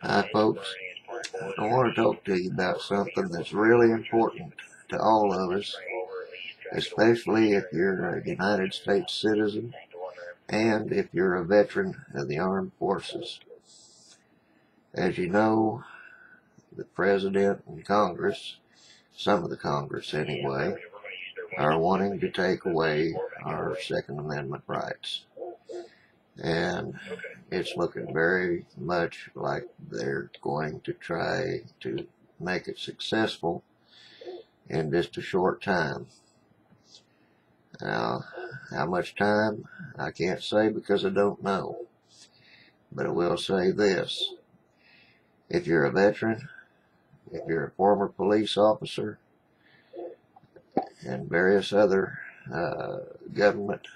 Hi folks, I want to talk to you about something that's really important to all of us, especially if you're a United States citizen and if you're a veteran of the armed forces. As you know, the President and Congress, some of the Congress anyway, are wanting to take away our Second Amendment rights. And it's looking very much like they're going to try to make it successful in just a short time. Now, how much time, I can't say because I don't know. But I will say this. If you're a veteran, if you're a former police officer, and various other government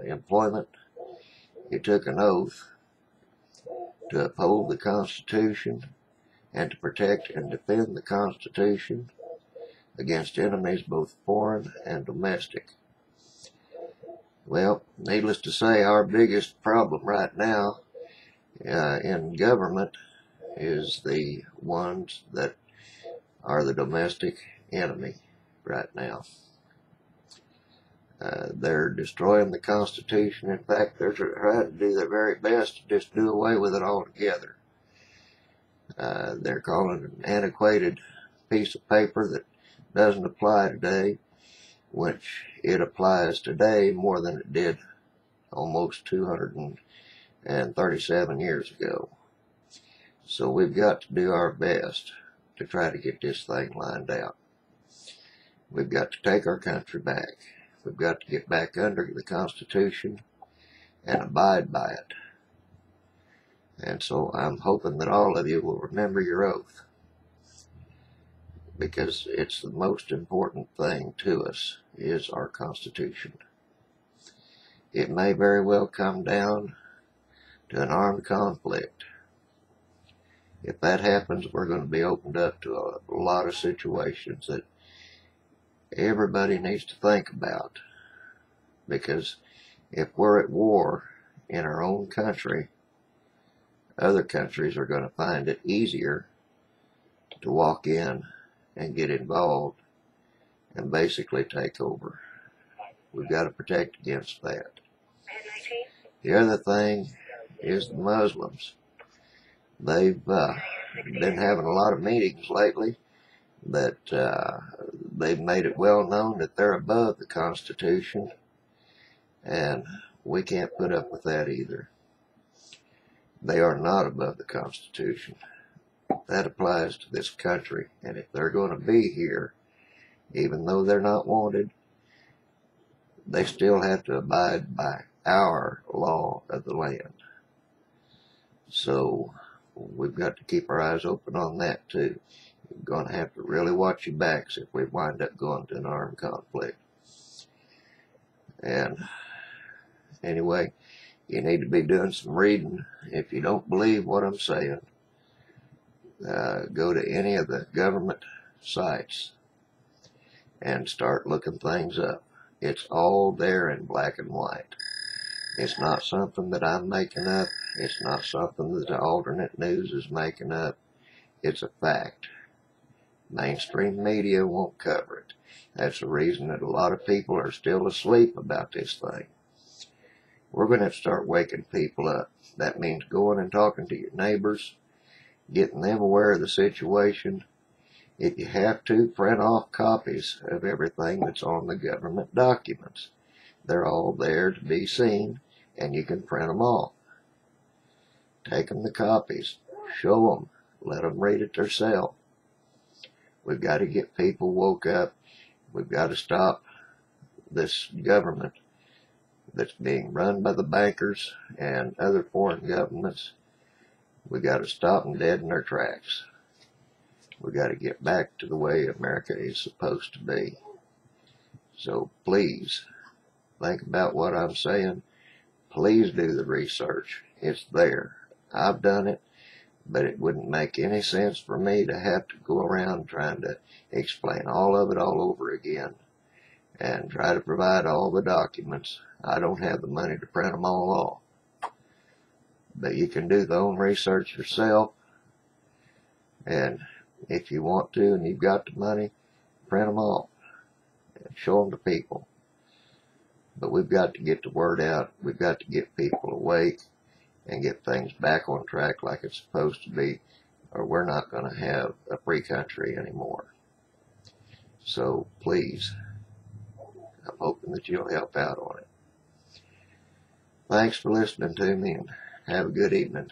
employment, you took an oath to uphold the Constitution and to protect and defend the Constitution against enemies both foreign and domestic. Well, needless to say, our biggest problem right now in government is the ones that are the domestic enemy right now. They're destroying the Constitution. In fact, they're trying to do their very best to just do away with it altogether. They're calling it an antiquated piece of paper that doesn't apply today, which it applies today more than it did almost 237 years ago. So we've got to do our best to try to get this thing lined out. We've got to take our country back. We've got to get back under the Constitution and abide by it. And so I'm hoping that all of you will remember your oath, because it's the most important thing to us is our Constitution. It may very well come down to an armed conflict. If that happens, we're going to be opened up to a lot of situations that everybody needs to think about, because if we're at war in our own country, other countries are going to find it easier to walk in and get involved and basically take over. We've got to protect against that. The other thing is the Muslims. They've been having a lot of meetings lately that they've made it well known that they're above the Constitution, and we can't put up with that either. They are not above the Constitution. That applies to this country, and if they're going to be here, even though they're not wanted, they still have to abide by our law of the land. So we've got to keep our eyes open on that too. We're going to have to really watch your backs if we wind up going to an armed conflict. And anyway, you need to be doing some reading. If you don't believe what I'm saying, go to any of the government sites and start looking things up. It's all there in black and white. It's not something that I'm making up. It's not something that the alternate news is making up. It's a fact. Mainstream media won't cover it. That's the reason that a lot of people are still asleep about this thing. We're going to have to start waking people up. That means going and talking to your neighbors, getting them aware of the situation. If you have to, print off copies of everything that's on the government documents. They're all there to be seen, and you can print them off. Take them the copies, show them, let them read it themselves. We've got to get people woke up. We've got to stop this government that's being run by the bankers and other foreign governments. We've got to stop them dead in their tracks. We've got to get back to the way America is supposed to be. So please, think about what I'm saying. Please do the research. It's there. I've done it, but it wouldn't make any sense for me to have to go around trying to explain all of it all over again and try to provide all the documents. I don't have the money to print them all off. But you can do the own research yourself. And if you want to and you've got the money, print them off and show them to people. But we've got to get the word out. We've got to get people awake and get things back on track like it's supposed to be, or we're not going to have a free country anymore. So please, I'm hoping that you'll help out on it. Thanks for listening to me, and have a good evening.